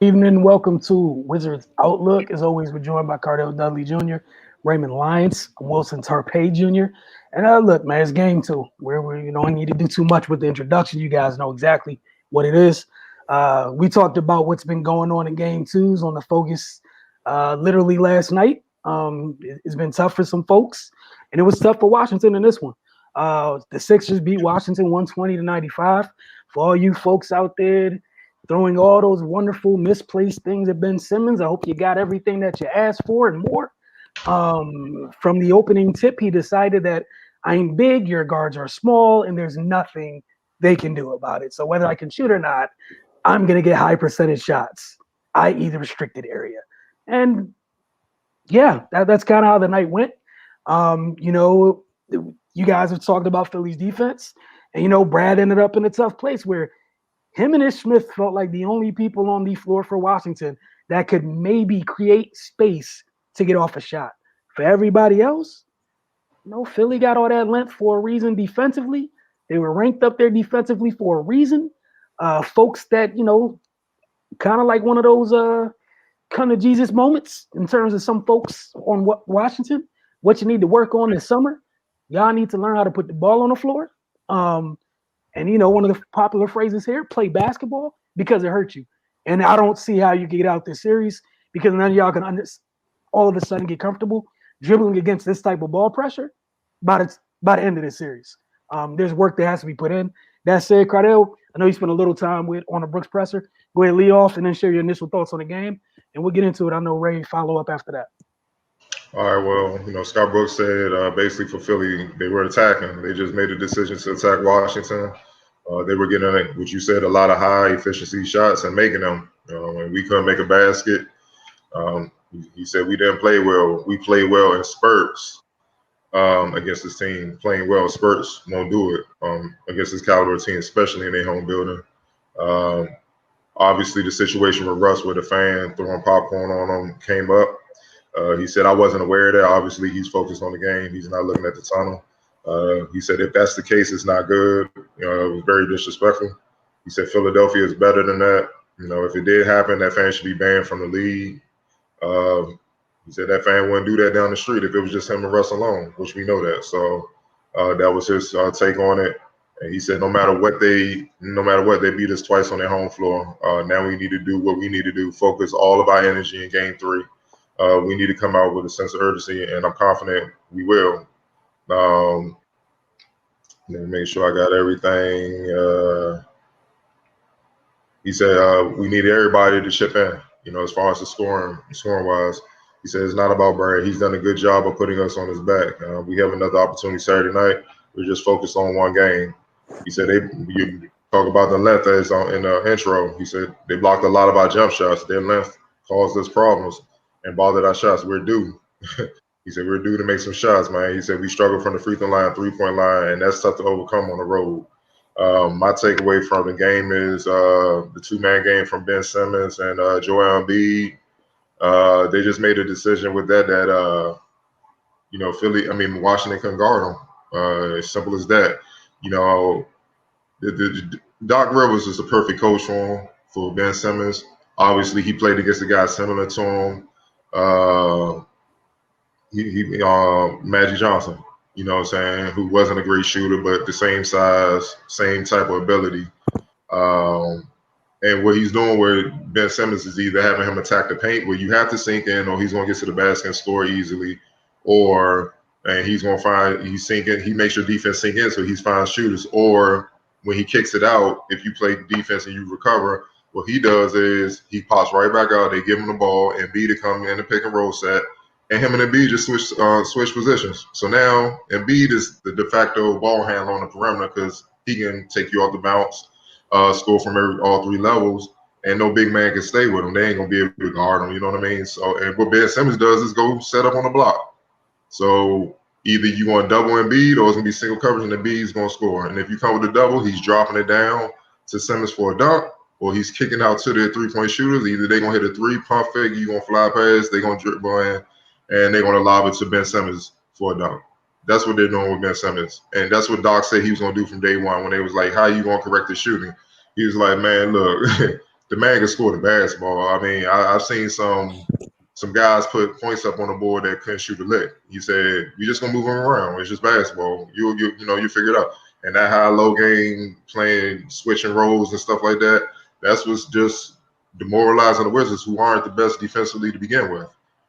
Evening, welcome to Wizards Outlook. As always, we're joined by Cardell Dudley Jr., Raymond Lyons, Wilson Tarpey Jr. And look, man, it's game two. Where we don't need to do too much with the introduction. You guys know exactly what it is. We talked about what's been going on in game twos on the focus literally last night. It's been tough for some folks, and it was tough for Washington in this one. The Sixers beat Washington 120-95. For all you folks out there throwing all those wonderful misplaced things at Ben Simmons. I hope you got everything that you asked for and more. From the opening tip, he decided that I'm big, your guards are small, and there's nothing they can do about it. So whether I can shoot or not, I'm going to get high percentage shots, i.e. the restricted area. And yeah, that's kind of how the night went. You guys have talked about Philly's defense, and Brad ended up in a tough place where him and Ish Smith felt like the only people on the floor for Washington that could maybe create space to get off a shot. For everybody else, Philly got all that length for a reason defensively. They were ranked up there defensively for a reason. Folks that, kind of like one of those kind of Jesus moments in terms of some folks on Washington, what you need to work on this summer. Y'all need to learn how to put the ball on the floor. And one of the popular phrases here, play basketball because it hurts you. And I don't see how you can get out this series because none of y'all can all of a sudden get comfortable dribbling against this type of ball pressure by the end of this series. There's work that has to be put in. That said, Cardell, I know you spent a little time on the Brooks presser. Go ahead, lead off, and then share your initial thoughts on the game, and we'll get into it. I know Ray follow up after that. All right, well, Scott Brooks said basically for Philly, they were attacking. They just made a decision to attack Washington. They were getting, what you said, a lot of high efficiency shots and making them. And we couldn't make a basket. He said we didn't play well. We played well in spurts against this team. Playing well in spurts won't do it against this caliber team, especially in their home building. Obviously, the situation with Russ with a fan throwing popcorn on him came up. He said, I wasn't aware of that. Obviously, he's focused on the game. He's not looking at the tunnel. He said, if that's the case, it's not good. It was very disrespectful. He said, Philadelphia is better than that. If it did happen, that fan should be banned from the league. He said that fan wouldn't do that down the street if it was just him and Russ alone, which we know that. So that was his take on it. And he said, no matter what, they beat us twice on their home floor. Now we need to do what we need to do, focus all of our energy in game three. We need to come out with a sense of urgency, and I'm confident we will. Let me make sure I got everything. He said we need everybody to chip in, as far as the scoring wise. He said it's not about Brad. He's done a good job of putting us on his back. We have another opportunity Saturday night. We're just focused on one game. He said you talk about the length as in the intro. He said they blocked a lot of our jump shots. Their length caused us problems and bothered our shots. We're due. He said we're due to make some shots, man. He said we struggle from the free throw line, 3-point line, and that's tough to overcome on the road. My takeaway from the game is the two-man game from Ben Simmons and Joel Embiid. They just made a decision with that Washington couldn't guard them. As simple as that. Doc Rivers is a perfect coach for Ben Simmons. Obviously, he played against a guy similar to him. Magic Johnson, who wasn't a great shooter, but the same size, same type of ability. And what he's doing with Ben Simmons is either having him attack the paint where you have to sink in, or he's going to get to the basket and score easily, and he's going to find he's sinking. He makes your defense sink in, so he's finding shooters. Or when he kicks it out, if you play defense and you recover, what he does is he pops right back out. They give him the ball, and Embiid to come in the pick and roll set, and him and Embiid just switch positions. So now Embiid is the de facto ball handler on the perimeter because he can take you off the bounce, score from all three levels, and no big man can stay with him. They ain't gonna be able to guard him. You know what I mean? So, and what Ben Simmons does is go set up on the block. So either you want double Embiid or it's gonna be single coverage, and Embiid's gonna score. And if you come with a double, he's dropping it down to Simmons for a dunk, or he's kicking out to their 3-point shooters. Either they're going to hit a 3 pump fake, you're going to fly past, they're going to dribble in, and they're going to lob it to Ben Simmons for a dunk. That's what they're doing with Ben Simmons. And that's what Doc said he was going to do from day one when they was like, how you going to correct the shooting? He was like, man, look, the man can score the basketball. I mean, I've seen some guys put points up on the board that couldn't shoot a lick. He said, "We just gonna move him around. It's just basketball. You figure it out." And that high-low game, playing, switching roles and stuff like that, that's what's just demoralizing the Wizards, who aren't the best defensively to begin with.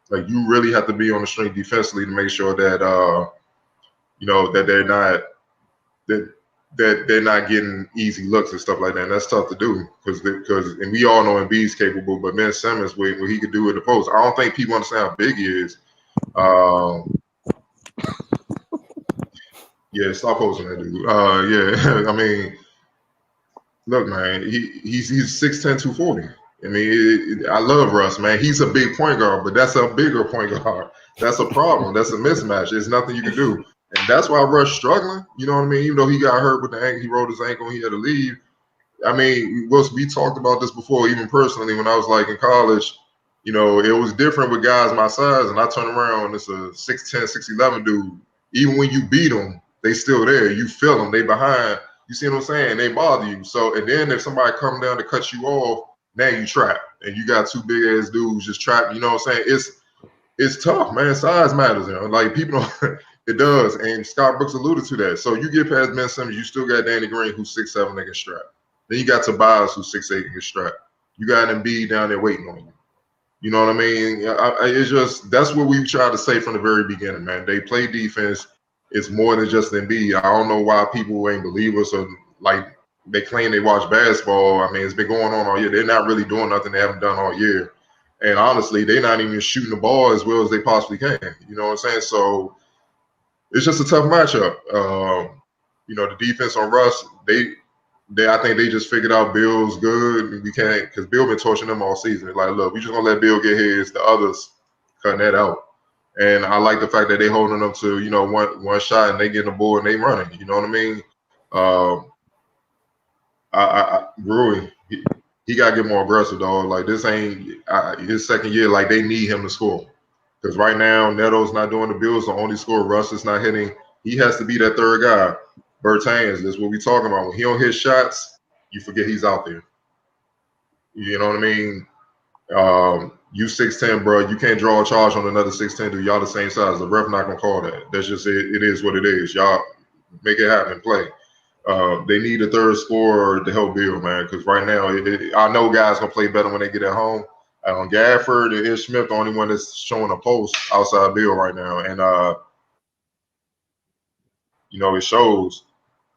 Like, you really have to be on the string defensively to make sure that that they're not that they're not getting easy looks and stuff like that. And that's tough to do because we all know Embiid's capable, but Ben Simmons, what he could do at the post, I don't think people understand how big he is. Yeah, stop posting that dude. Yeah, I mean, look, man, he's 6'10", 240. I mean, I love Russ, man. He's a big point guard, but that's a bigger point guard. That's a problem. That's a mismatch. There's nothing you can do. And that's why Russ struggling. You know what I mean? Even though he got hurt with the ankle, he rolled his ankle, and he had to leave. I mean, we talked about this before, even personally, when I was like in college, you know, it was different with guys my size, and I turn around and it's a 6'10", 6'11" dude. Even when you beat them, they still there. You feel them. They behind. You see what I'm saying? They bother you. So, and then if somebody come down to cut you off, now you trap. And you got two big-ass dudes just trapped. You know what I'm saying? It's tough, man. Size matters. You know? Like, people don't – it does. And Scott Brooks alluded to that. So you get past Ben Simmons, you still got Danny Green, who's 6'7", that can strap. Then you got Tobias, who's 6'8", that can strap. You got Embiid down there waiting on you. You know what I mean? It's just – that's what we tried to say from the very beginning, man. They play defense. It's more than just Embiid. I don't know why people ain't believe us or like they claim they watch basketball. I mean, it's been going on all year. They're not really doing nothing they haven't done all year. And honestly, they're not even shooting the ball as well as they possibly can. You know what I'm saying? So it's just a tough matchup. You know, the defense on Russ, I think they just figured out Bill's good. We can't, because Bill been torching them all season. They're like, look, we just gonna let Bill get his. The others cutting that out. And I like the fact that they holding them to, you know, one shot and they getting the ball and they running. You know what I mean? Rui, he got to get more aggressive, dog. Like, this ain't his second year. Like, they need him to score. Because right now, Neto's not doing the Bills. The only score, Russ is not hitting. He has to be that third guy. Bertans, that's what we talking about. When he don't hit shots, you forget he's out there. You know what I mean? You 6'10", bro. You can't draw a charge on another 6'10", dude. Y'all the same size. The ref not gonna call that. That's just it. It is what it is. Y'all make it happen. Play. They need a third scorer to help Bill, man. Because right now, I know guys gonna play better when they get at home. Gafford and Ish Smith, the only one that's showing a post outside Bill right now, and you know, it shows.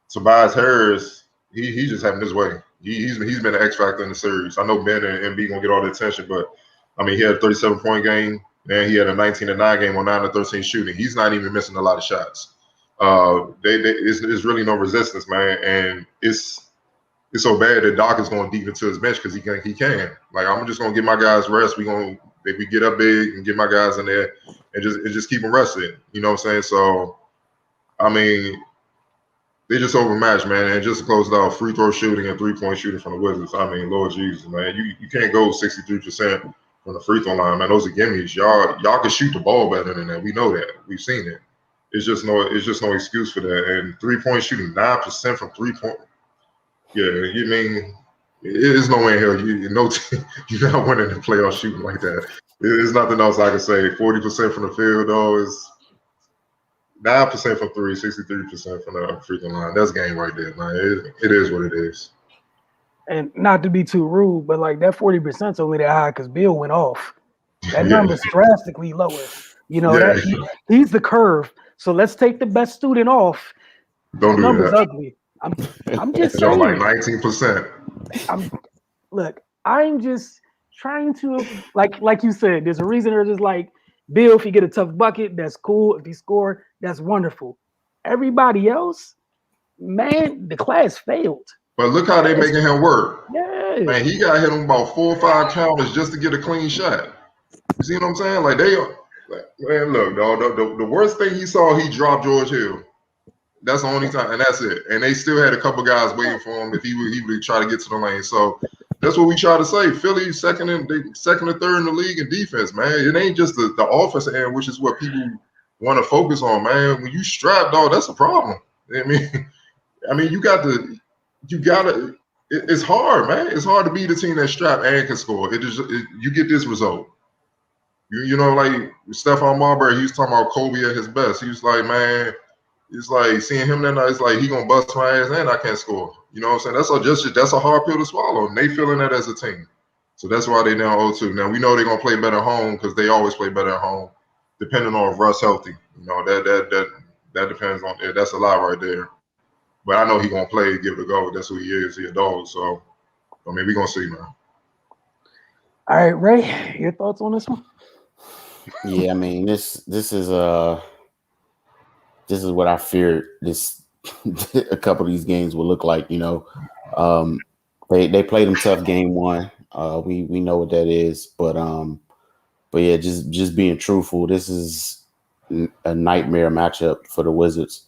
Tobias Harris, he's just having his way. He's been an X factor in the series. I know Ben and Embiid gonna get all the attention, but I mean, he had a 37-point game, and he had a 19-9 game on 9-13 shooting. He's not even missing a lot of shots. It's really no resistance, man, and it's so bad that Doc is going deep into his bench because he can. Like, I'm just gonna get my guys rest. If we get up big and get my guys in there and just keep them rested. You know what I'm saying? So, I mean, they just overmatched, man. And just to close it out, free throw shooting and 3-point shooting from the Wizards. I mean, Lord Jesus, man, you can't go 63% from the free throw line, man. Those are gimmies. Y'all can shoot the ball better than that. We know that. We've seen it. It's just no excuse for that. And 3-point shooting, 9% from 3-point. Yeah, you mean there's no way in hell you're not winning the playoff shooting like that. There's nothing else I can say. 40% from the field, though, is 9% from 3, 63% from the free throw line. That's game right there, man. It is what it is. And not to be too rude, but like that 40% is only that high because Bill went off. That number's drastically lower. You know, he's the curve. So let's take the best student off. Don't do number's that. Ugly. I'm just saying. Like 19%. I'm just trying to like you said. There's a reason they're just like Bill. If you get a tough bucket, that's cool. If he score, that's wonderful. Everybody else, man, the class failed. But look how they making him work. Yeah. Man, he got hit on about 4 or 5 counters just to get a clean shot. You see what I'm saying? Like, man, look, dog, the worst thing he saw, he dropped George Hill. That's the only time, and that's it. And they still had a couple guys waiting for him if he would try to get to the lane. So that's what we try to say. Philly second or third in the league in defense, man. It ain't just the offensive end, which is what people want to focus on, man. When you strap, dog, that's a problem. I mean, you gotta It's hard, man. It's hard to beat a team that's strapped and can score. You get this result. You know, like Stephon Marbury, he was talking about Kobe at his best. He was like, man, it's like seeing him that night. It's like he gonna bust my ass and I can't score. You know what I'm saying? That's a hard pill to swallow. And they feeling that as a team. So that's why they now 0-2. Now we know they're gonna play better at home because they always play better at home, depending on if Russ healthy. You know that depends on it. That's a lot right there. But I know he gonna play, give it a go. That's who he is. He a dog. So I mean, we gonna see, man. All right, Ray, your thoughts on this one? Yeah, I mean this is what I feared this a couple of these games will look like. You know, they played them tough game one. We know what that is, but yeah, just being truthful, this is a nightmare matchup for the Wizards.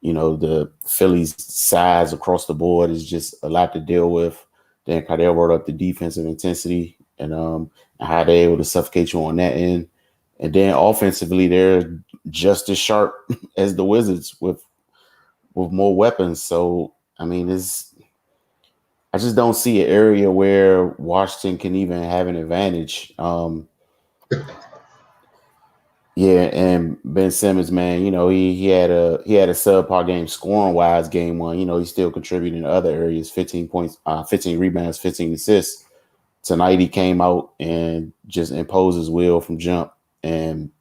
You know, the Phillies' size across the board is just a lot to deal with. Then Cardell brought up the defensive intensity and how they're able to suffocate you on that end. And then offensively, they're just as sharp as the Wizards with more weapons. So, I mean, I just don't see an area where Washington can even have an advantage. Yeah, and Ben Simmons, man, you know, he had a subpar game scoring wise game one. You know, he's still contributing to other areas, 15 points, 15 rebounds, 15 assists. Tonight he came out and just imposed his will from jump. And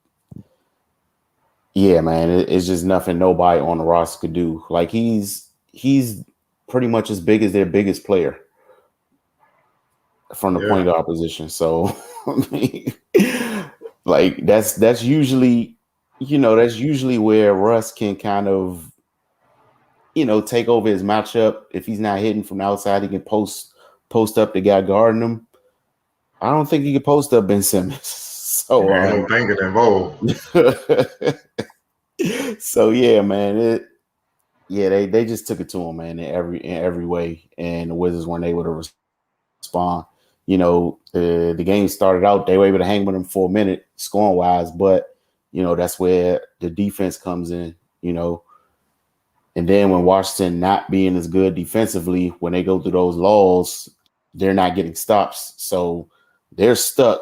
yeah, man, it's just nothing nobody on the roster could do. Like he's pretty much as big as their biggest player from the point guard position. So I mean, like that's usually, you know, that's usually where Russ can kind of, you know, take over his matchup. If he's not hitting from the outside, he can post up the guy guarding him. I don't think he can post up Ben Simmons. So ain't no thinking involved. So yeah, man, they just took it to him, man, in every way, and the Wizards weren't able to respond. You know, the game started out, they were able to hang with him for a minute, scoring wise, but you know that's where the defense comes in. You know, and then when Washington not being as good defensively, when they go through those lulls, they're not getting stops, so they're stuck,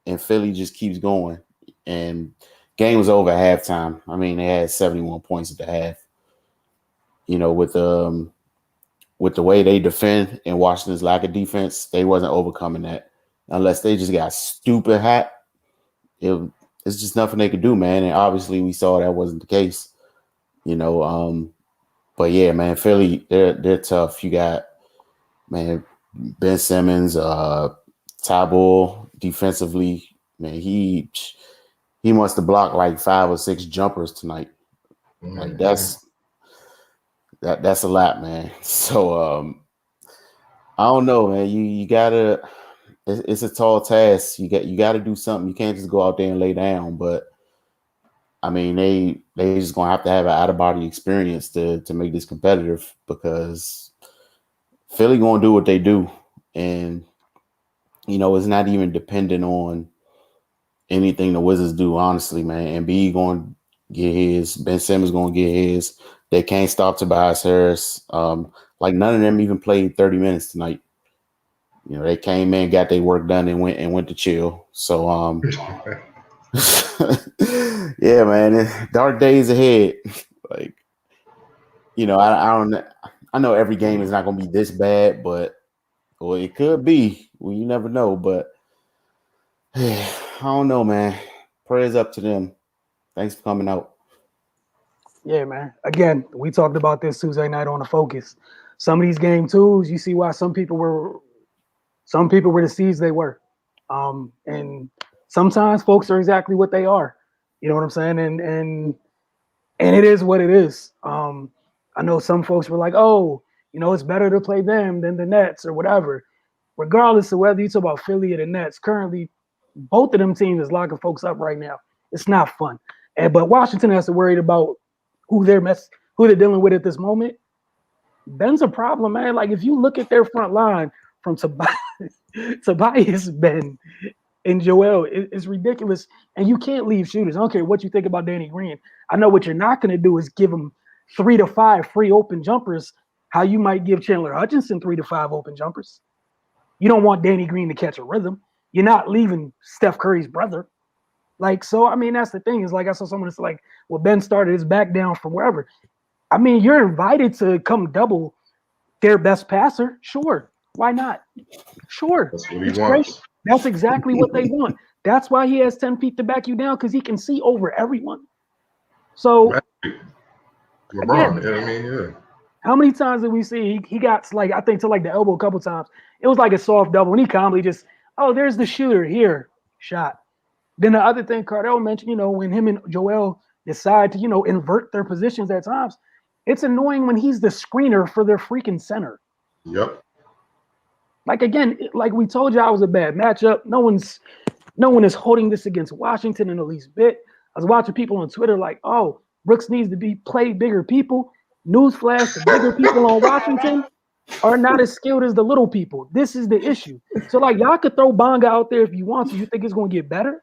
and Philly just keeps going. And game was over at halftime. I mean, they had 71 points at the half. You know, with the way they defend and Washington's lack of defense, they wasn't overcoming that. Unless they just got stupid hot, it's just nothing they could do, man. And obviously we saw that wasn't the case. You know, but yeah, man, Philly, they're tough. You got, man, Ben Simmons, Tybal defensively, man, he must have blocked like 5 or 6 jumpers tonight. Like that's a lot, man. So I don't know, man. You gotta. It's a tall task. You gotta do something. You can't just go out there and lay down. But I mean, they just gonna have to have an out of body experience to make this competitive, because Philly gonna do what they do, and you know it's not even dependent on anything the Wizards do, honestly, man. Embiid gonna get his. Ben Simmons gonna get his. They can't stop Tobias Harris. Like none of them even played 30 minutes tonight. You know, they came in, got their work done, and went to chill. So yeah, man, dark days ahead. Like, you know, I know every game is not gonna be this bad, but well, it could be. Well, you never know, but I don't know, man. Prayers up to them. Thanks for coming out. Yeah, man. Again, we talked about this Tuesday night on the Focus. Some of these game twos, you see why some people were the seeds they were. And sometimes folks are exactly what they are. You know what I'm saying? And it is what it is. I know some folks were like, oh, you know, it's better to play them than the Nets or whatever. Regardless of whether you talk about Philly or the Nets, currently both of them teams is locking folks up right now. It's not fun. But Washington has to worry about who they're dealing with at this moment. Ben's a problem, man. Like if you look at their front line from Tobias, Ben, and Joel, it's ridiculous. And you can't leave shooters. I don't care what you think about Danny Green. I know what you're not going to do is give him 3 to 5 free open jumpers. how you might give Chandler Hutchinson 3 to 5 open jumpers. You don't want Danny Green to catch a rhythm. You're not leaving Steph Curry's brother. Like, so, I mean, that's the thing is like, I saw someone that's like, well, Ben started his back down from wherever. I mean, you're invited to come double their best passer. Sure. Why not? Sure. That's what he It's wants. great. That's exactly what they want. That's why he has 10 feet to back you down, because he can see over everyone. So, LeBron, again, I mean, yeah. how many times did we see he got like, I think to like the elbow a couple times. It was like a soft double, and he calmly just, oh, there's the shooter here, shot. Then the other thing Cardell mentioned, you know, when him and Joel decide to, you know, invert their positions at times, it's annoying when he's the screener for their freaking center. Yep. Like, again, like we told you, I was a bad matchup. No one is holding this against Washington in the least bit. I was watching people on Twitter like, oh, Brooks needs to play bigger people. Newsflash, the bigger people on Washington are not as skilled as the little people. This is the issue. So, like, y'all could throw Bonga out there if you want to. You think it's going to get better?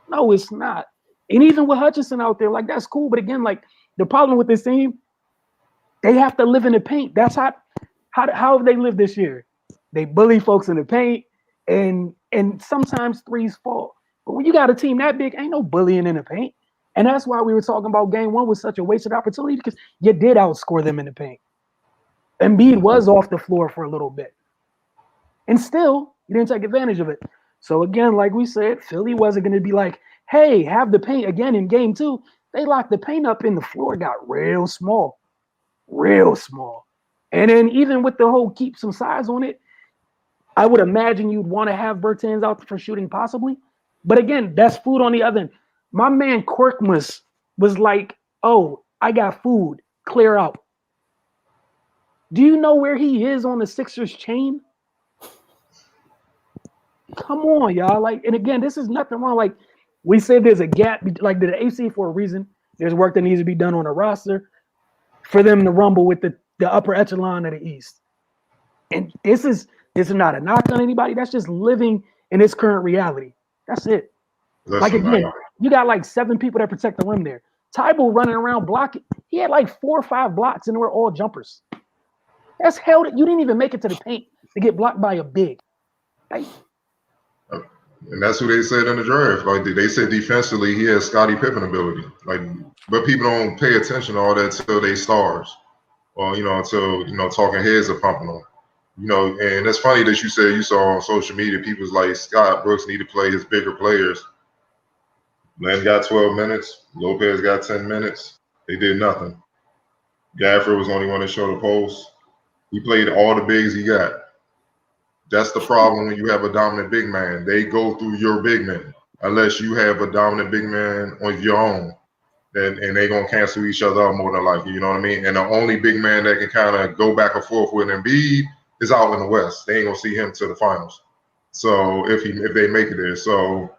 No, it's not. And even with Hutchinson out there, like, that's cool. But again, like, the problem with this team, they have to live in the paint. That's how have they lived this year? They bully folks in the paint, and sometimes threes fall. But when you got a team that big, ain't no bullying in the paint. And that's why we were talking about game one was such a wasted opportunity, because you did outscore them in the paint. Embiid was off the floor for a little bit. And still, you didn't take advantage of it. So again, like we said, Philly wasn't going to be like, hey, have the paint again in game two. They locked the paint up and the floor got real small. Real small. And then even with the whole keep some size on it, I would imagine you'd want to have Bertans out for shooting possibly. But again, that's food on the other end. My man Korkmaz was like, oh, I got food. Clear out. Do you know where he is on the Sixers chain? Come on, y'all. Like, and again, this is nothing wrong. Like, we said there's a gap, like the AC for a reason. There's work that needs to be done on the roster for them to rumble with the upper echelon of the East. And this is not a knock on anybody. That's just living in its current reality. That's it. Like, again, you got like 7 people that protect the rim there. Tybal running around blocking. He had like 4 or 5 blocks, and they were all jumpers. That's held. You didn't even make it to the paint to get blocked by a big. Like, and that's who they said in the draft. Like, they said defensively, he has Scottie Pippen ability. Like, but people don't pay attention to all that till they stars, or until talking heads are pumping them. And it's funny that you said you saw on social media people's like Scott Brooks need to play his bigger players. Len got 12 minutes. Lopez got 10 minutes. They did nothing. Gafford was the only one that showed a post. He played all the bigs he got. That's the problem when you have a dominant big man. They go through your big man. Unless you have a dominant big man on your own, and they're going to cancel each other out more than likely. You know what I mean? And the only big man that can kind of go back and forth with Embiid is out in the West. They ain't going to see him to the finals. So if they make it there. So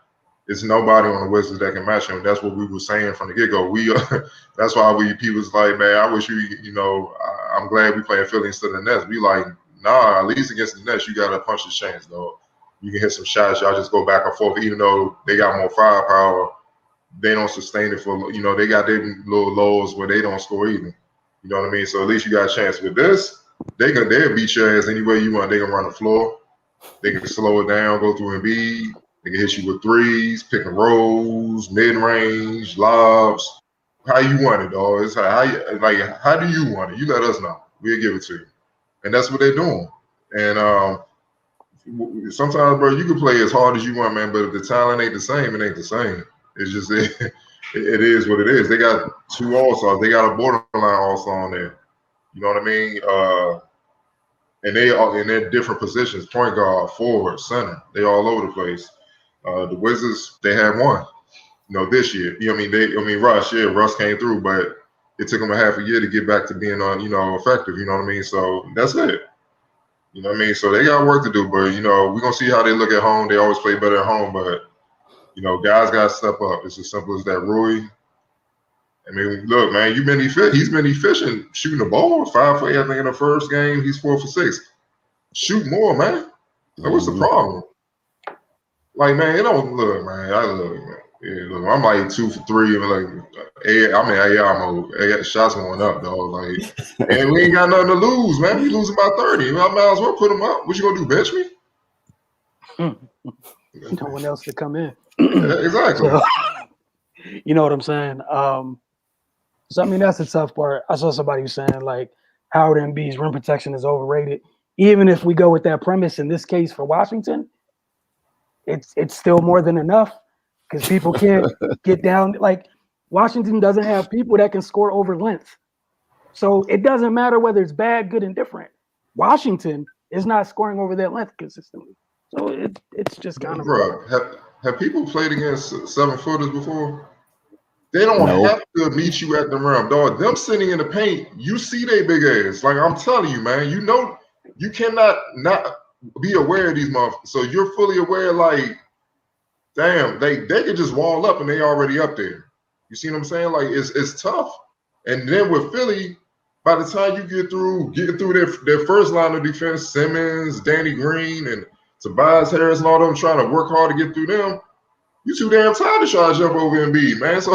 it's nobody on the Wizards that can match him. That's what we were saying from the get-go. That's why people's like, man, I wish I'm glad we playing Philly instead of the Nets. We like, nah, at least against the Nets, you got to punch the chance, though. You can hit some shots. Y'all just go back and forth. Even though they got more firepower, they don't sustain it for, they got their little lows where they don't score either. You know what I mean? So at least you got a chance. With this, they'll beat your ass any way you want. They can run the floor. They can slow it down, go through Embiid. They can hit you with threes, pick and rolls, mid-range, lobs. How you want it, dog. It's how do you want it? You let us know. We'll give it to you. And that's what they're doing. And sometimes, bro, you can play as hard as you want, man, but if the talent ain't the same, it ain't the same. It's just it is what it is. They got 2 all-stars. They got a borderline all-star on there. You know what I mean? And they are in their different positions, point guard, forward, center. They all over the place. The Wizards, they had one, this year. Russ came through, but it took them a half a year to get back to being effective. You know what I mean? So that's it. You know what I mean? So they got work to do, but we're gonna see how they look at home. They always play better at home, but guys gotta step up. It's as simple as that. Rui. I mean, look, man, he's been efficient shooting the ball. 5 for 8, I think, in the first game. He's 4 for 6. Shoot more, man. Like, what's the problem? Like, man, it don't look, man. I love it, man. Yeah, look, I'm like 2 for 3. I'm like, I'm in AI mode. AI shots going up, dog. Like, and we ain't got nothing to lose, man. We losing by 30. I might as well put them up. What you gonna do, bench me? No one else to come in. Exactly. So, you know what I'm saying? So I mean, that's the tough part. I saw somebody was saying like Howard Embiid's rim protection is overrated. Even if we go with that premise in this case for Washington, it's still more than enough because people can't get down. Like Washington doesn't have people that can score over length, so it doesn't matter whether it's bad, good, and different. Washington is not scoring over that length consistently, so it's just kind of Bro, have people played against 7-footers before? They don't No. have to meet you at the rim, dog. Them sitting in the paint, you see they big ass. Like I'm telling you, man, you know you cannot not be aware of these motherfuckers. So you're fully aware, like, damn, they can just wall up and they already up there. You see what I'm saying? Like it's tough. And then with Philly, by the time you getting through their first line of defense, Simmons, Danny Green, and Tobias Harris and all them trying to work hard to get through them, you too damn tired to try to jump over Embiid, man. So,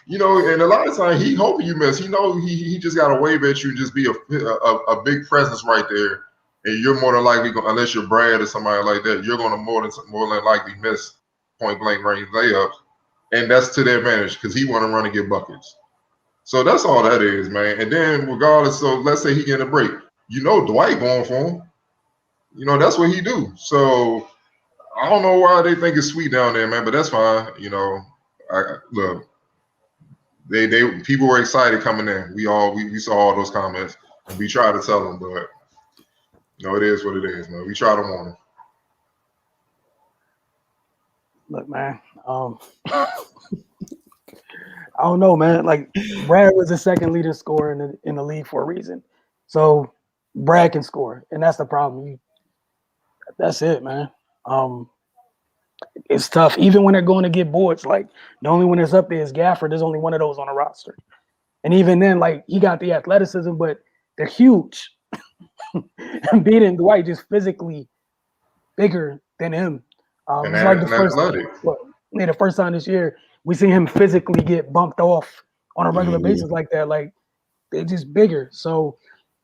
you know, and a lot of times he hoping you miss. He know he just got to wave at you and just be a big presence right there. And you're more than likely, unless you're Brad or somebody like that, you're going to more than likely miss point blank range layups. And that's to their advantage because he want to run and get buckets. So that's all that is, man. And then regardless, so let's say he get a break. You know Dwight going for him. You know, that's what he do. So I don't know why they think it's sweet down there, man, but that's fine. You know, look, they people were excited coming in. We saw all those comments and we tried to tell them, but you know, it is what it is, man. We try to warn them. look, man. I don't know, man. Like Brad was the second leading scorer in the league for a reason. So Brad can score, and that's the problem. That's it, man. It's tough. Even when they're going to get boards, like the only one that's up there is Gafford. There's only one of those on the roster. And even then, like he got the athleticism, but they're huge. And beating Dwight just physically bigger than him. And it's like the first time this year we see him physically get bumped off on a regular basis like that. Like they're just bigger. So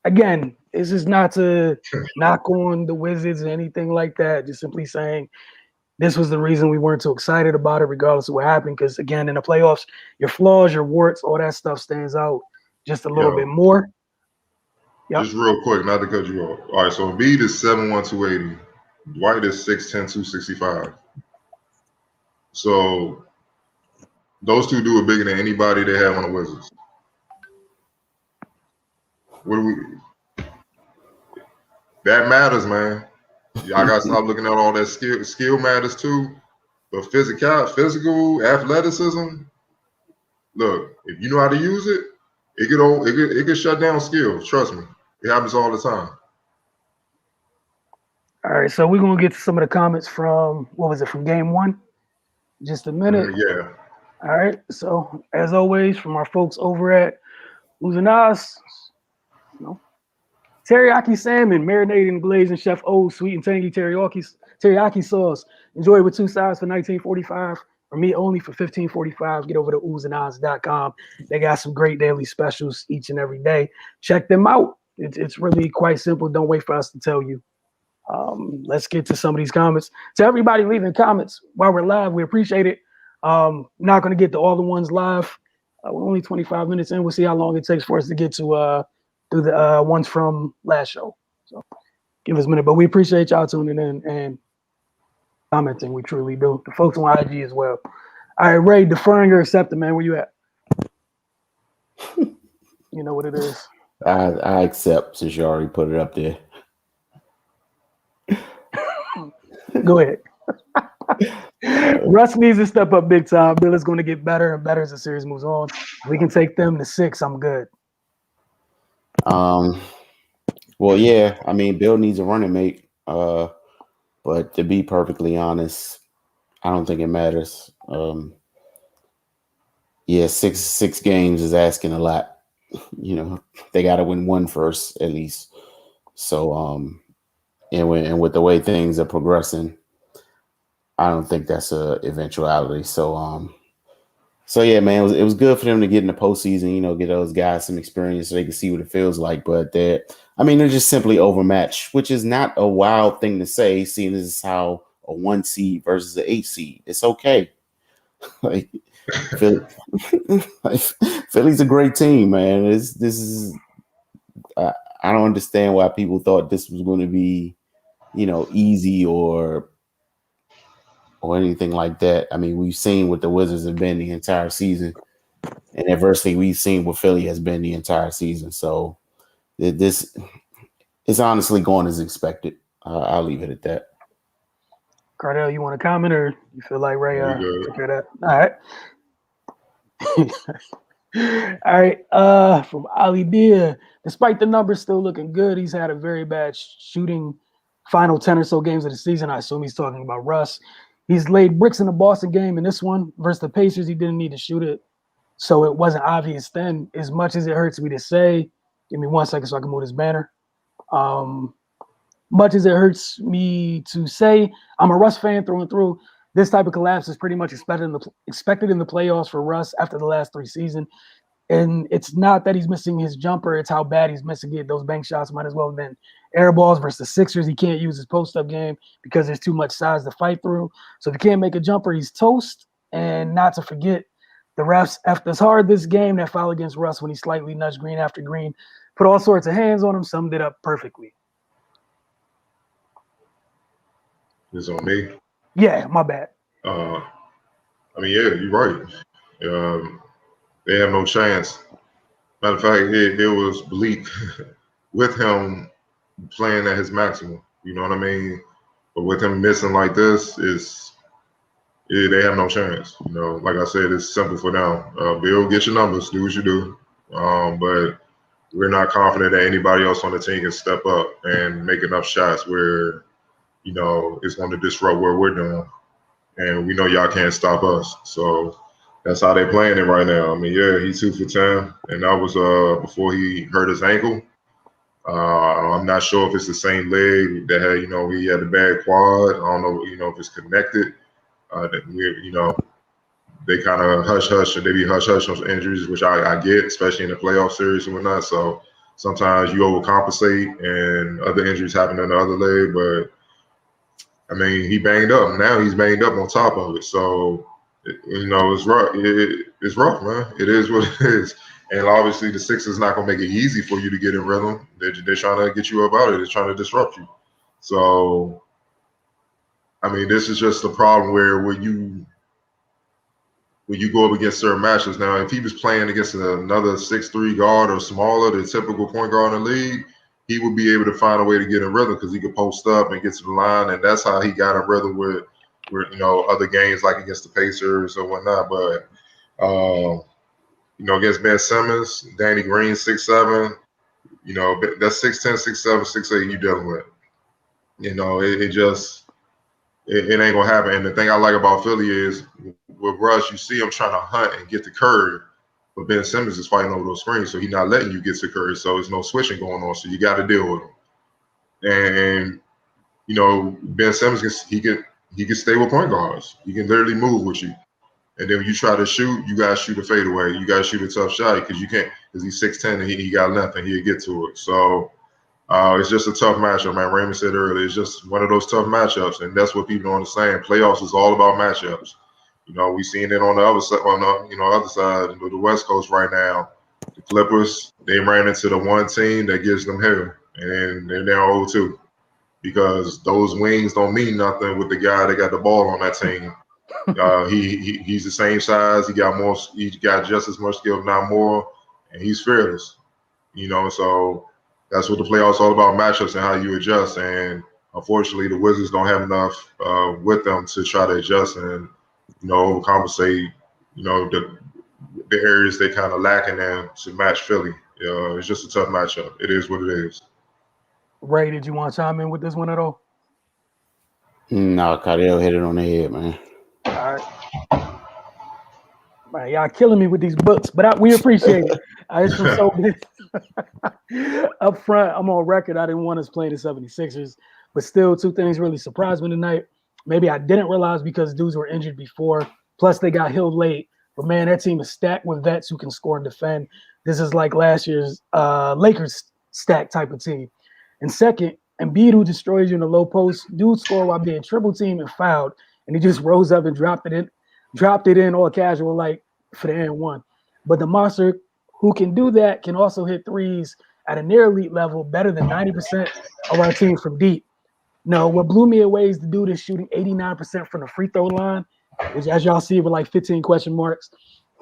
again, this is not to knock on the Wizards or anything like that. Just simply saying this was the reason we weren't too excited about it, regardless of what happened. Because again, in the playoffs, your flaws, your warts, all that stuff stands out just a little bit more. Yep. Just real quick, not to cut you off. All right, so Embiid is 7'1", 280. Dwight is 6'10", 265. So those two do it bigger than anybody they have on the Wizards. That matters, man. Y'all got to stop looking at all that skill. Skill matters too, but physical athleticism. Look, if you know how to use it, it can shut down skill. Trust me, it happens all the time. All right, so we're gonna get to some of the comments from from Game 1. Just a minute. Yeah. All right. So as always, from our folks over at Uzanas, teriyaki salmon, marinated and glazed in Chef O's sweet and tangy teriyaki sauce. Enjoy it with 2 sides for $19.45. For me only for $15.45. Get over to uzanas.com. They got some great daily specials each and every day. Check them out. It's really quite simple. Don't wait for us to tell you. Let's get to some of these comments. To everybody leaving comments while we're live, we appreciate it. Not going to get to all the ones live. We're only 25 minutes in. We'll see how long it takes for us to get to through the ones from last show. So give us a minute, but we appreciate y'all tuning in and commenting. We truly do. The folks on IG as well. All right, Ray, deferring or accepting, man. Where you at? You know what it is. I accept since you already put it up there. Go ahead. Russ needs to step up big time. Bill is going to get better and better as the series moves on. We can take them to 6. I'm good. Well, yeah. I mean, Bill needs a running mate. But to be perfectly honest, I don't think it matters. Yeah, six games is asking a lot. You know, they got to win one first at least. So, and with the way things are progressing, I don't think that's a eventuality. So yeah, man, it was good for them to get in the postseason. You know, get those guys some experience so they can see what it feels like. But they're just simply overmatched, which is not a wild thing to say, seeing this is how a 1 seed versus an 8 seed. It's okay. Like, Philly's a great team, man. I don't understand why people thought this was going to be, easy or anything like that. I mean, we've seen what the Wizards have been the entire season, and adversely, we've seen what Philly has been the entire season. So this is honestly going as expected. I'll leave it at that. Cardell, you want to comment, or you feel like Ray took care of that? All right. All right. From Ali Dia, despite the numbers still looking good, he's had a very bad shooting final 10 or so games of the season. I assume he's talking about Russ. He's laid bricks in the Boston game. In this one versus the Pacers, he didn't need to shoot it, so it wasn't obvious then. As much as it hurts me to say, give me 1 second so I can move this banner. Much as it hurts me to say, I'm a Russ fan through and through. This type of collapse is pretty much expected in the playoffs for Russ after the last 3 seasons. And it's not that he's missing his jumper, it's how bad he's missing it. Those bank shots might as well have been air balls versus the Sixers. He can't use his post-up game because there's too much size to fight through. So if he can't make a jumper, he's toast. And not to forget, the refs effed us hard this game. That foul against Russ when he slightly nudged Green after Green, put all sorts of hands on him, summed it up perfectly. It's on me. Yeah, my bad. Yeah, you're right. They have no chance. Matter of fact, it was bleak with him playing at his maximum. You know what I mean? But with him missing like this, they have no chance. You know, like I said, it's simple for them. Bill, get your numbers, do what you do. But we're not confident that anybody else on the team can step up and make enough shots where, it's going to disrupt what we're doing. And we know y'all can't stop us. So that's how they're playing it right now. I mean, yeah, he's 2 for 10, and that was before he hurt his ankle. I'm not sure if it's the same leg that had, he had a bad quad. I don't know, if it's connected. They kind of hush, and they be hush on injuries, which I get, especially in the playoff series and whatnot. So sometimes you overcompensate, and other injuries happen in the other leg. But I mean, he banged up. Now he's banged up on top of it. So, it's rough. It's rough, man. It is what it is. And obviously, the Sixers not going to make it easy for you to get in rhythm. They're trying to get you up out of it. They're trying to disrupt you. So, I mean, this is just the problem where when you go up against certain matches. Now, if he was playing against another 6'3" guard or smaller, the typical point guard in the league, he would be able to find a way to get in rhythm because he could post up and get to the line. And that's how he got in rhythm with other games like against the Pacers or whatnot. But, against Ben Simmons, Danny Green, 6'7", that's 6'10", 6'7", 6'8" you dealing with. It ain't going to happen. And the thing I like about Philly is with Russ, you see him trying to hunt and get to Curry, but Ben Simmons is fighting over those screens, so he's not letting you get to Curry. So there's no switching going on. So you got to deal with him. And Ben Simmons he can stay with point guards. He can literally move with you. And then when you try to shoot, you gotta shoot a fadeaway. You gotta shoot a tough shot because you can't, because he's 6'10" and he got nothing. He'll get to it. So it's just a tough matchup, man. Raymond said earlier, it's just one of those tough matchups, and that's what people don't understand. Playoffs is all about matchups. We seen it on the other side, other side of the West Coast right now. The Clippers, they ran into the one team that gives them hell, and they're now 0-2 because those wings don't mean nothing with the guy that got the ball on that team. He's the same size. He got just as much skill, if not more, and he's fearless. So that's what the playoffs all about, matchups and how you adjust. And unfortunately, the Wizards don't have enough with them to try to adjust and overcompensate. The areas they kind of lacking in to match Philly. It's just a tough matchup. It is what it is. Ray, did you want to chime in with this one at all? No, Cardell hit it on the head, man. All right. Man, y'all killing me with these books, but we appreciate it. It's from so up front, I'm on record. I didn't want us playing the 76ers, but still, 2 things really surprised me tonight. maybe I didn't realize because dudes were injured before. Plus, they got healed late. But man, that team is stacked with vets who can score and defend. This is like last year's Lakers stack type of team. And second, Embiid, who destroys you in the low post, dude scored while being triple teamed and fouled, and he just rose up and dropped it in all casual like for the and one. But the monster who can do that can also hit threes at a near elite level, better than 90% of our team from deep. No, what blew me away is the dude is shooting 89% from the free throw line, which, as y'all see, with like 15 question marks.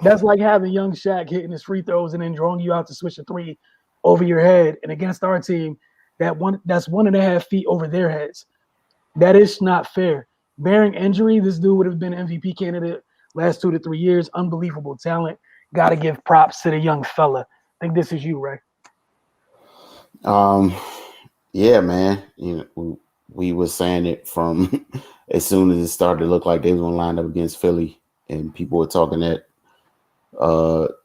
That's like having young Shaq hitting his free throws and then drawing you out to switch a three over your head. And against our team, that's 1.5 feet over their heads. That is not fair. Bearing injury, this dude would have been MVP candidate last 2 to 3 years. Unbelievable talent. Got to give props to the young fella. I think this is you, Ray. Yeah, man. You know, we were saying it from as soon as it started to look like they was gonna line up against Philly, and people were talking that.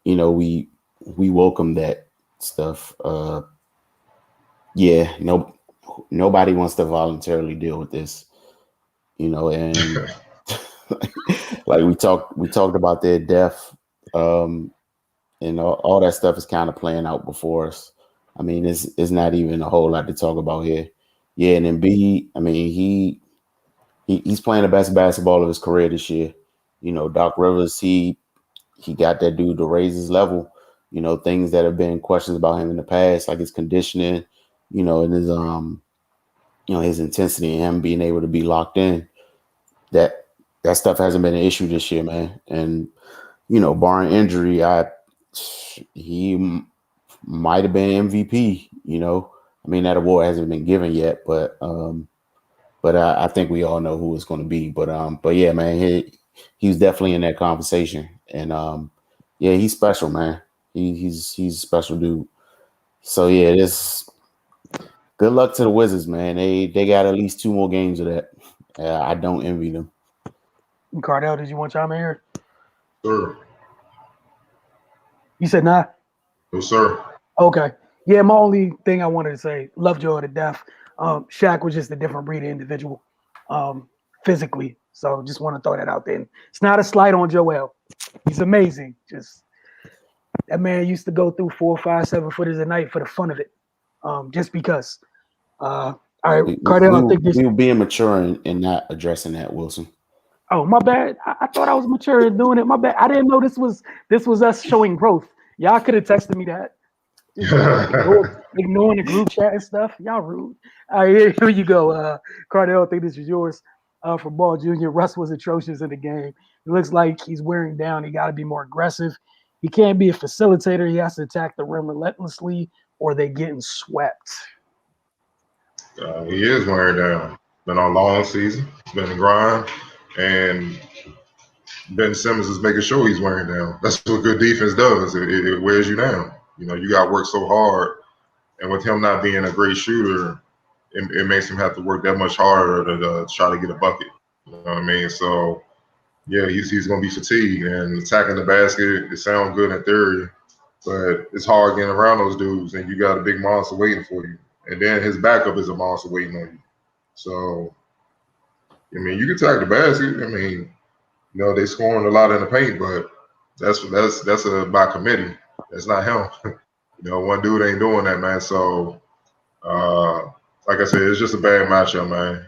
You know, we welcome that stuff. Yeah, nobody wants to voluntarily deal with this. You know, and like we talked about their death, and all that stuff is kind of playing out before us. I mean, it's not even a whole lot to talk about here. Yeah, and Embiid, I mean, he's playing the best basketball of his career this year. You know, Doc Rivers, he got that dude to raise his level. You know, things that have been questions about him in the past, like his conditioning, you know, and his his intensity and him being able to be locked in. That stuff hasn't been an issue this year, man. And you know, barring injury, he might have been MVP. You know, I mean, that award hasn't been given yet, but I think we all know who it's going to be. But yeah, man, he's definitely in that conversation, and yeah, he's special, man. He's a special dude. So yeah, good luck to the Wizards, man. They got at least 2 more games of that. I don't envy them. Cardell, did you want to chime in here? Sir. You said nah? No, sir. Okay. Yeah, my only thing I wanted to say, love Joel to death. Shaq was just a different breed of individual physically. So just want to throw that out there. And it's not a slight on Joel. He's amazing. Just that man used to go through 4, 5, 7 footers a night for the fun of it. Just because. All right, Cardell, I think we were being mature and not addressing that, Wilson. Oh, my bad. I thought I was mature in doing it. My bad. I didn't know this was us showing growth. Y'all could have texted me that. Ignoring the group chat and stuff. Y'all rude. All right, here you go. Cardell, I think this is yours. For Ball Jr., Russ was atrocious in the game. It looks like he's wearing down. He got to be more aggressive. He can't be a facilitator. He has to attack the rim relentlessly, or they're getting swept. He is wearing down. Been on a long season. It's been a grind. And Ben Simmons is making sure he's wearing down. That's what good defense does. It wears you down. You know, you got to work so hard. And with him not being a great shooter, it makes him have to work that much harder to try to get a bucket. You know what I mean? So, yeah, he's going to be fatigued. And attacking the basket, it sounds good in theory, but it's hard getting around those dudes, and you got a big monster waiting for you. And then his backup is a monster waiting on you. So, I mean, you can attack the basket. I mean, you know, they scoring a lot in the paint, but that's by committee. That's not him. You know, one dude ain't doing that, man. So, like I said, it's just a bad matchup, man.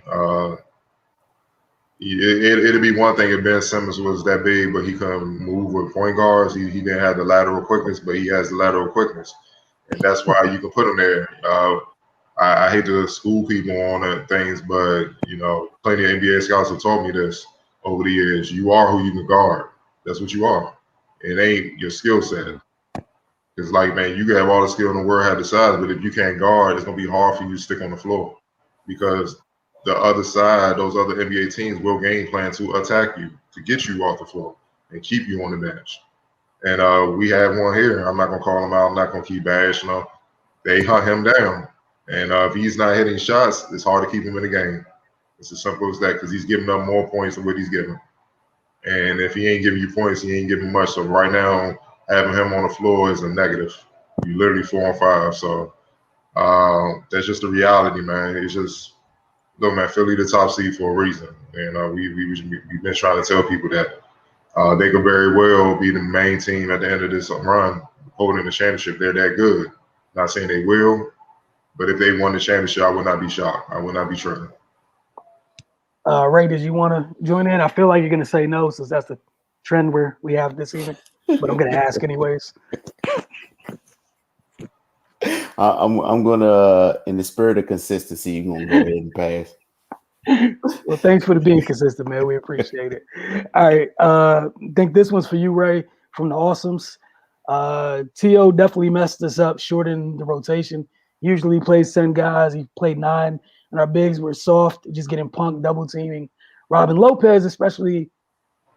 It'd be one thing if Ben Simmons was that big, but he couldn't move with point guards. He didn't have the lateral quickness, but he has the lateral quickness, and that's why you can put him there. I hate to school people on things, but you know, plenty of NBA scouts have told me this over the years. You are who you can guard. That's what you are. It ain't your skill set. It's like, man, you can have all the skill in the world, have the size, but if you can't guard, it's gonna be hard for you to stick on the floor because the other side, those other NBA teams will game plan to attack you, to get you off the floor and keep you on the bench. And we have one here. I'm not gonna call him out. I'm not gonna keep bashing him. They hunt him down. And if he's not hitting shots, it's hard to keep him in the game. It's as simple as that because he's giving up more points than what he's giving. And if he ain't giving you points, he ain't giving much. So right now, having him on the floor is a negative. You literally 4 on 5. So that's just the reality, man. It's just, Look, man, Philly the top seed for a reason. And we've been trying to tell people that they could very well be the main team at the end of this run, holding the championship. They're that good. Not saying they will, but if they won the championship, I would not be shocked. I would not be tripping. Ray, did you want to join in? I feel like you're going to say no since that's the trend where we have this evening, but I'm going to ask anyways. I'm gonna, in the spirit of consistency, you're gonna go ahead and pass. Well, thanks for being consistent, man. We appreciate it. All right, I think this one's for you, Ray, from the Awesomes. T.O. definitely messed us up, shortened the rotation. Usually he plays 10 guys. He played 9, and our bigs were soft, just getting punked, double teaming. Robin Lopez, especially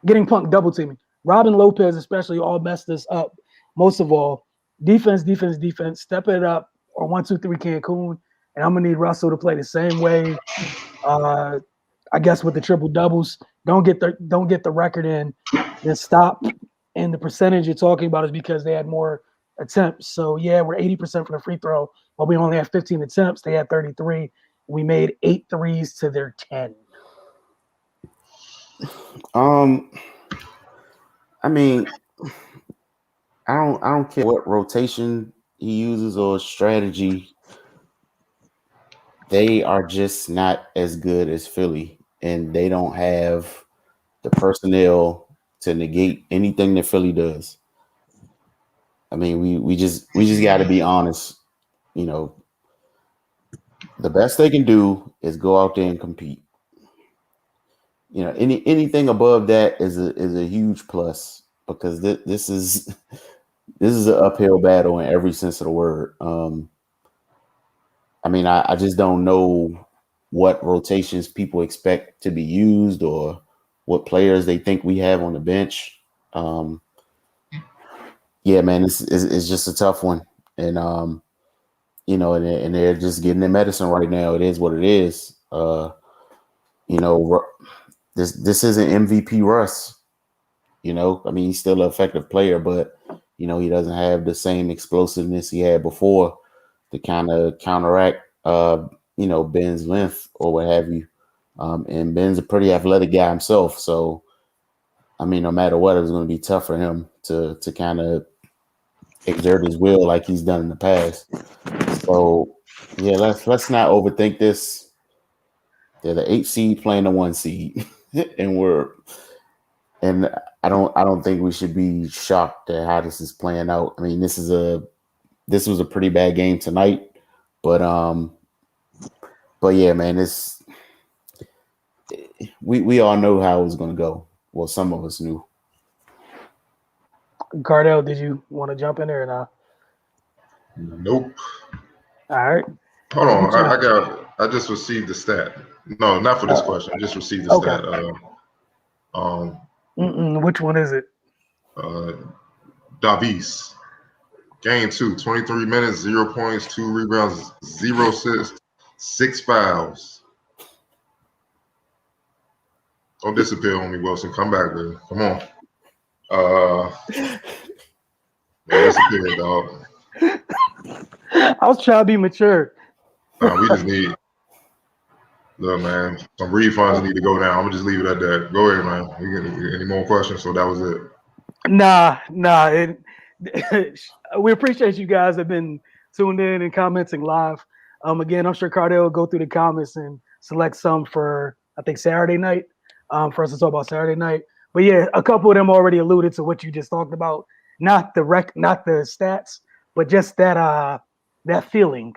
getting punked, double teaming. Robin Lopez, especially, all messed us up. Most of all, defense. Step it up on 1, 2, 3 Cancun, and I'm gonna need Russell to play the same way. I guess with the triple doubles, don't get the record in, then stop. And the percentage you're talking about is because they had more attempts. So yeah, we're 80% for the free throw, but we only have 15 attempts. They had 33. We made 8 threes to their 10. I mean, I don't care what rotation he uses or strategy. They are just not as good as Philly, and they don't have the personnel to negate anything that Philly does. I mean, we just got to be honest. You know, the best they can do is go out there and compete. You know, anything above that is a huge plus, because this is an uphill battle in every sense of the word. I mean, I just don't know what rotations people expect to be used or what players they think we have on the bench. Yeah, man, it's just a tough one. And, you know, and they're just getting their medicine right now. It is what it is. You know, this isn't MVP Russ. You know, I mean, he's still an effective player, but, you know, he doesn't have the same explosiveness he had before to kind of counteract, you know, Ben's length or what have you. And Ben's a pretty athletic guy himself. So, I mean, no matter what, it was going to be tough for him to kind of exert his will like he's done in the past. So, yeah, let's not overthink this. They're the 8 seed playing the 1 seed, and I don't think we should be shocked at how this is playing out. I mean, this was a pretty bad game tonight, but yeah, man, we all know how it was going to go. Well, some of us knew. Cardell, did you want to jump in there or not? Nope. All right. Hold on. I just received the stat. No, not for this question. I just received the stat. Which one is it? Davis. Game 2, 23 minutes, 0 points, 2 rebounds, 0 assists, 6 fouls. Don't disappear on me, Wilson. Come back, baby. Come on. Disappear, dog. I was trying to be mature. Nah, we just need. Look, man, some refunds need to go down. I'm gonna just leave it at that. Go ahead, man. We get any more questions? So that was it. Nah. We appreciate you guys that have been tuned in and commenting live. Again, I'm sure Cardell will go through the comments and select some for, I think, Saturday night. For us to talk about Saturday night. But yeah, a couple of them already alluded to what you just talked about. Not the stats, but just that feeling,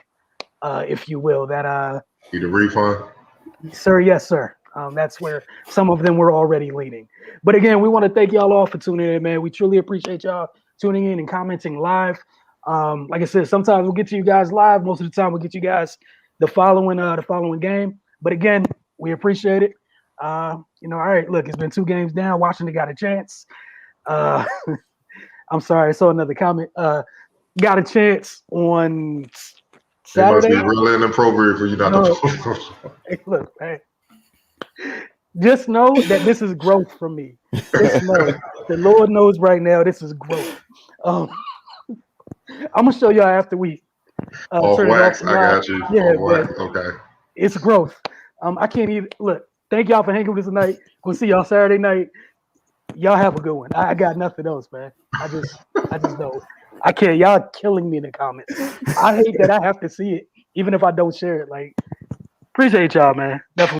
if you will. That need a refund? Sir, yes, sir. That's where some of them were already leaning. But again, we want to thank y'all all for tuning in, man. We truly appreciate y'all tuning in and commenting live. Like I said, sometimes we'll get to you guys live. Most of the time we'll get you guys the following game. But again, we appreciate it. You know, all right, look, it's been 2 games down. Washington got a chance. I'm sorry, I saw another comment. Got a chance on Saturday. It must be really inappropriate for you not to. Hey, look, hey. Just know that this is growth for me. Just know, the Lord knows right now this is growth. I'm gonna show y'all after we off wax. I got you. Yeah, wax. Okay. It's growth. I can't even look. Thank y'all for hanging with us tonight. We'll see y'all Saturday night. Y'all have a good one. I got nothing else, man. I just know I can't. Y'all killing me in the comments. I hate that I have to see it, even if I don't share it. Like, appreciate y'all, man. Definitely.